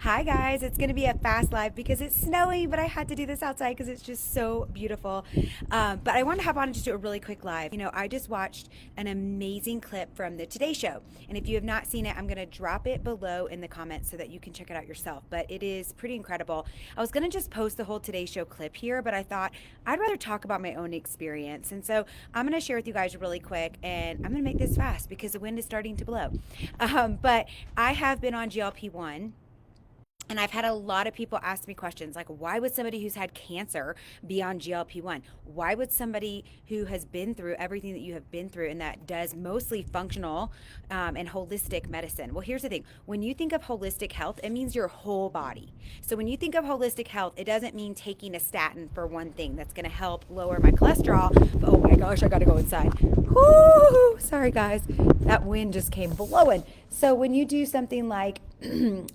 Hi guys, it's going to be a fast live because it's snowing, but I had to do this outside because it's just so beautiful. But I wanted to hop on and just do a really quick live. I just watched an amazing clip from the Today Show. And if you have not seen it, I'm going to drop it below in the comments so that you can check it out yourself. But it is pretty incredible. I was going to just post the whole Today Show clip here, but I thought I'd rather talk about my own experience. And so I'm going to share with you guys really quick, and I'm going to make this fast because the wind is starting to blow. But I have been on GLP-1, and I've had a lot of people ask me questions like, why would somebody who's had cancer be on GLP-1? Why would somebody who has been through everything that you have been through and that does mostly functional and holistic medicine? Well, here's the thing. When you think of holistic health, it means your whole body. So when you think of holistic health, it doesn't mean taking a statin for one thing that's going to help lower my cholesterol. Oh my gosh, I got to go inside. Whoo! Sorry, guys. That wind just came blowing. So when you do something like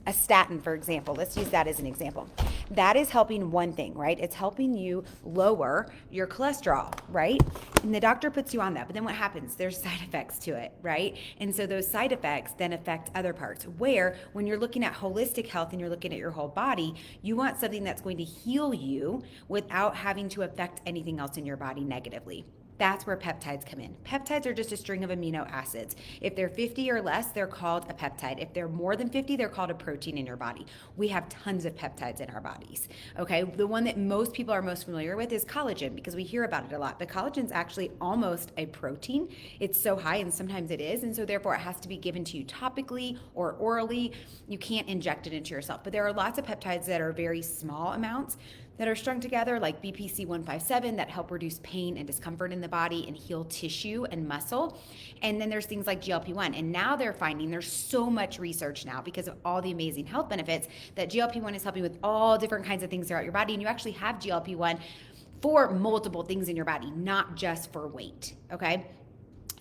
a statin, for example, let's use that as an example. That is helping one thing, right? It's helping you lower your cholesterol, right? And the doctor puts you on that. But then what happens? There's side effects to it, right? And so those side effects then affect other parts. Where when you're looking at holistic health and you're looking at your whole body, you want something that's going to heal you without having to affect anything else in your body negatively. That's where peptides come in. Peptides are just a string of amino acids. If they're 50 or less, they're called a peptide. If they're more than 50, they're called a protein in your body. We have tons of peptides in our bodies. Okay, the one that most people are most familiar with is collagen because we hear about it a lot. But collagen's actually almost a protein. It's so high, and sometimes it is, and so therefore it has to be given to you topically or orally. You can't inject it into yourself. But there are lots of peptides that are very small amounts that are strung together, like BPC 157, that help reduce pain and discomfort in the body and heal tissue and muscle. And then there's things like GLP-1. And now they're finding there's so much research now because of all the amazing health benefits that GLP-1 is helping with all different kinds of things throughout your body. And you actually have GLP-1 for multiple things in your body, not just for weight. Okay.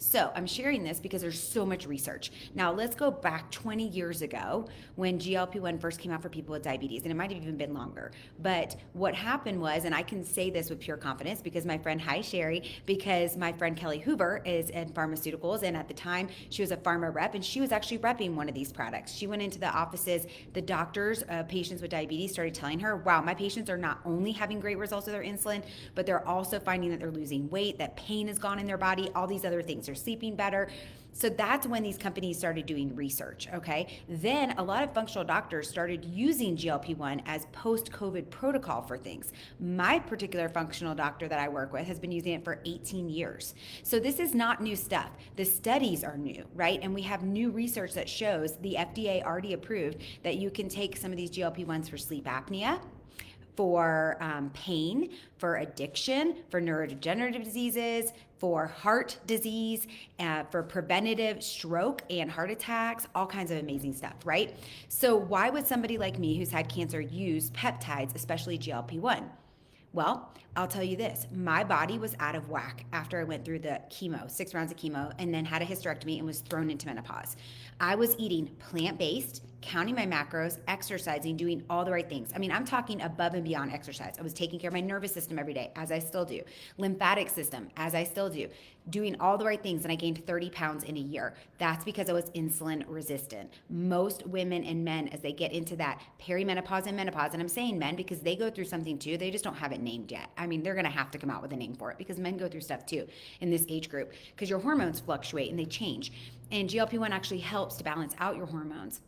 So I'm sharing this because there's so much research. Now let's go back 20 years ago when GLP-1 first came out for people with diabetes, and it might have even been longer. But what happened was, and I can say this with pure confidence because my friend, hi Sherry, because my friend Kelly Hoover is in pharmaceuticals, and at the time she was a pharma rep, and she was actually repping one of these products. She went into the offices, the doctors of patients with diabetes started telling her, wow, my patients are not only having great results with their insulin, but they're also finding that they're losing weight, that pain is gone in their body, all these other things. They're sleeping better. So that's when these companies started doing research, okay? Then a lot of functional doctors started using GLP-1 as post-COVID protocol for things. My particular functional doctor that I work with has been using it for 18 years. So this is not new stuff. The studies are new, right? And we have new research that shows the FDA already approved that you can take some of these GLP-1s for sleep apnea, for pain, for addiction, for neurodegenerative diseases, for heart disease, for preventative stroke and heart attacks, all kinds of amazing stuff, right? So why would somebody like me who's had cancer use peptides, especially GLP-1? Well, I'll tell you this. My body was out of whack after I went through the chemo, 6 rounds of chemo, and then had a hysterectomy and was thrown into menopause. I was eating plant-based, counting my macros, exercising, doing all the right things. I mean, I'm talking above and beyond exercise. I was taking care of my nervous system every day, as I still do, lymphatic system, as I still do, doing all the right things, and I gained 30 pounds in a year. That's because I was insulin resistant. Most women and men, as they get into that perimenopause and menopause, and I'm saying men because they go through something too, they just don't have it named yet. I mean, they're gonna have to come out with a name for it because men go through stuff too in this age group because your hormones fluctuate and they change. And GLP-1 actually helps to balance out your hormones.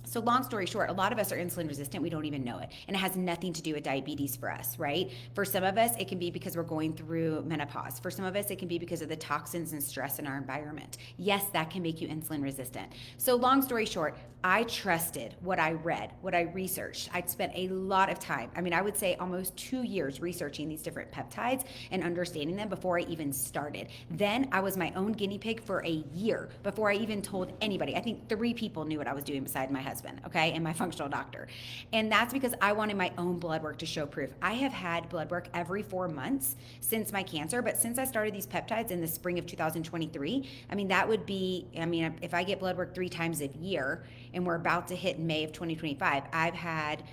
So long story short, a lot of us are insulin resistant. We don't even know it. And it has nothing to do with diabetes for us, right? For some of us, it can be because we're going through menopause. For some of us, it can be because of the toxins and stress in our environment. Yes, that can make you insulin resistant. So long story short, I trusted what I read, what I researched. I'd spent a lot of time. I mean, I would say almost 2 years researching these different peptides and understanding them before I even started. Then I was my own guinea pig for a year before I even told anybody. I think 3 people knew what I was doing beside my husband, okay, and my functional doctor. And that's because I wanted my own blood work to show proof. I have had blood work every 4 months since my cancer, but since I started these peptides in the spring of 2023, I mean, that would be, I mean, if I get blood work 3 times a year, and we're about to hit May of 2025, I've had,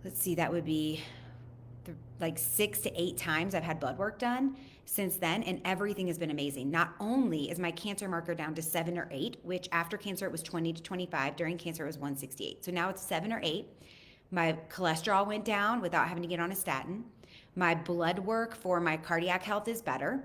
let's see, that would be like 6 to 8 times I've had blood work done since then, and everything has been amazing. Not only is my cancer marker down to 7 or 8, which after cancer it was 20 to 25, during cancer it was 168. So now it's 7 or 8. My cholesterol went down without having to get on a statin. My blood work for my cardiac health is better.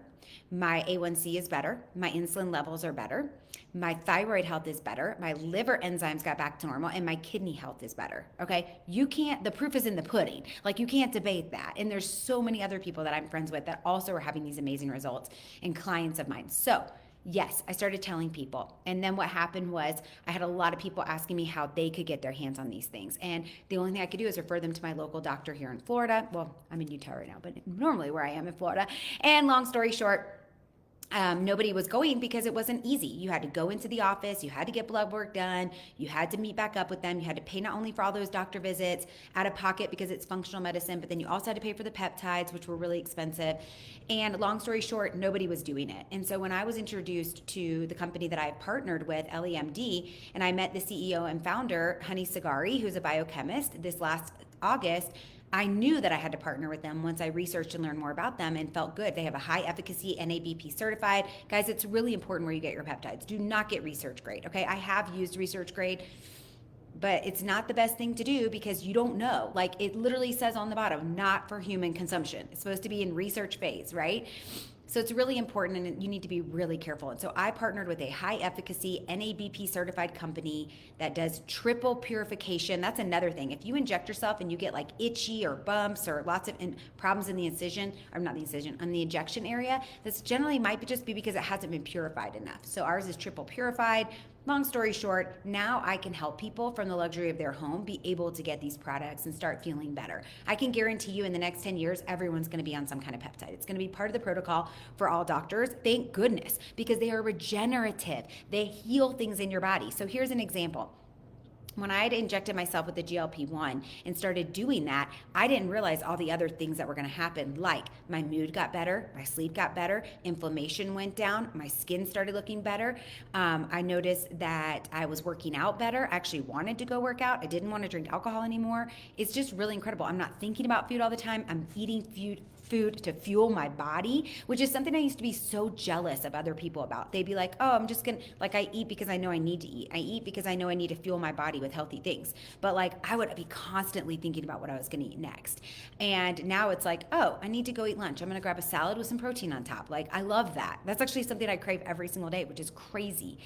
My A1C is better. My insulin levels are better. My thyroid health is better. My liver enzymes got back to normal, and my kidney health is better. Okay. The proof is in the pudding. Like, you can't debate that. And there's so many other people that I'm friends with that also are having these amazing results, and clients of mine. So yes, I started telling people. And then what happened was I had a lot of people asking me how they could get their hands on these things. And the only thing I could do is refer them to my local doctor here in Florida. Well, I'm in Utah right now, but normally where I am in Florida. And long story short, nobody was going because it wasn't easy. You had to go into the office, you had to get blood work done, you had to meet back up with them, you had to pay not only for all those doctor visits out of pocket because it's functional medicine, but then you also had to pay for the peptides, which were really expensive. And long story short, nobody was doing it. And so when I was introduced to the company that I partnered with, LEMD, and I met the CEO and founder, Honey Sagari, who's a biochemist, this last August, I knew that I had to partner with them once I researched and learned more about them and felt good. They have a high efficacy NABP certified. Guys, it's really important where you get your peptides. Do not get research grade, okay? I have used research grade, but it's not the best thing to do because you don't know. Like, it literally says on the bottom, not for human consumption. It's supposed to be in research phase, right? So it's really important, and you need to be really careful. And so I partnered with a high efficacy NABP certified company that does triple purification. That's another thing. If you inject yourself and you get like itchy or bumps or lots of problems in the incision, or not the incision, on the injection area, this generally might just be because it hasn't been purified enough. So ours is triple purified. Long story short, now I can help people from the luxury of their home be able to get these products and start feeling better. I can guarantee you in the next 10 years, everyone's going to be on some kind of peptide. It's going to be part of the protocol for all doctors. Thank goodness, because they are regenerative. They heal things in your body. So here's an example. When I had injected myself with the GLp-1 and started doing that, I didn't realize all the other things that were going to happen, like my mood got better, my sleep got better, inflammation went down, my skin started looking better. I noticed that I was working out better. I actually wanted to go work out. I didn't want to drink alcohol anymore. It's just really incredible. I'm not thinking about food all the time. I'm eating food to fuel my body, which is something I used to be so jealous of other people about. They'd be like, oh, I'm just gonna, like, I eat because I know I need to eat. I eat because I know I need to fuel my body with healthy things. But like, I would be constantly thinking about what I was gonna eat next. And now it's like, oh, I need to go eat lunch. I'm gonna grab a salad with some protein on top. Like, I love that. That's actually something I crave every single day, which is crazy.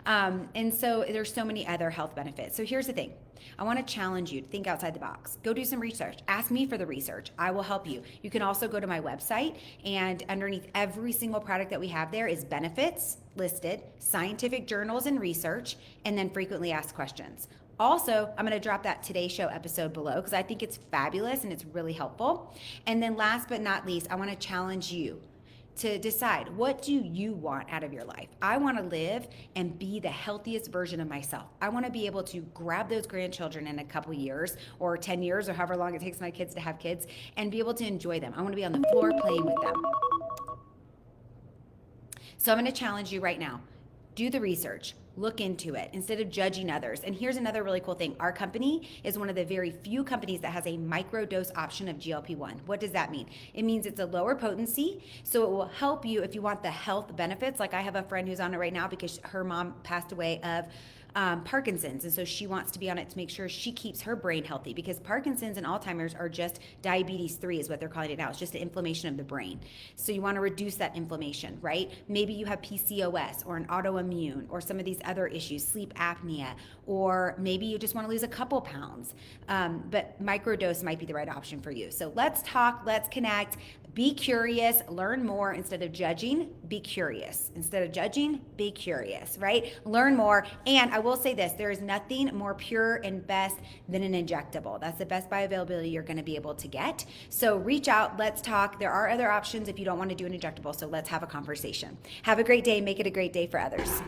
And so there's so many other health benefits. So here's the thing. I want to challenge you to think outside the box. Go do some research. Ask me for the research. I will help you. You can also go to my website, and underneath every single product that we have there is benefits listed, scientific journals and research, and then frequently asked questions. Also, I'm going to drop that Today Show episode below because I think it's fabulous and it's really helpful. And then last but not least, I want to challenge you to decide, what do you want out of your life? I want to live and be the healthiest version of myself. I want to be able to grab those grandchildren in a couple years or 10 years or however long it takes my kids to have kids and be able to enjoy them. I want to be on the floor playing with them. So I'm going to challenge you right now. Do the research. Look into it instead of judging others. And here's another really cool thing. Our company is one of the very few companies that has a microdose option of GLP-1. What does that mean? It means it's a lower potency, so it will help you if you want the health benefits. Like, I have a friend who's on it right now because her mom passed away of Parkinson's, and so she wants to be on it to make sure she keeps her brain healthy, because Parkinson's and Alzheimer's are just diabetes 3 is what they're calling it now. It's just the inflammation of the brain. So you want to reduce that inflammation, right? Maybe you have PCOS or an autoimmune or some of these other issues, sleep apnea, or maybe you just want to lose a couple pounds. But microdose might be the right option for you. So let's talk, let's connect. Be curious, learn more. Instead of judging, be curious. Instead of judging, be curious, right? Learn more. And I will say this, there is nothing more pure and best than an injectable. That's the best bioavailability you're going to be able to get. So reach out, let's talk. There are other options if you don't want to do an injectable, so let's have a conversation. Have a great day. Make it a great day for others.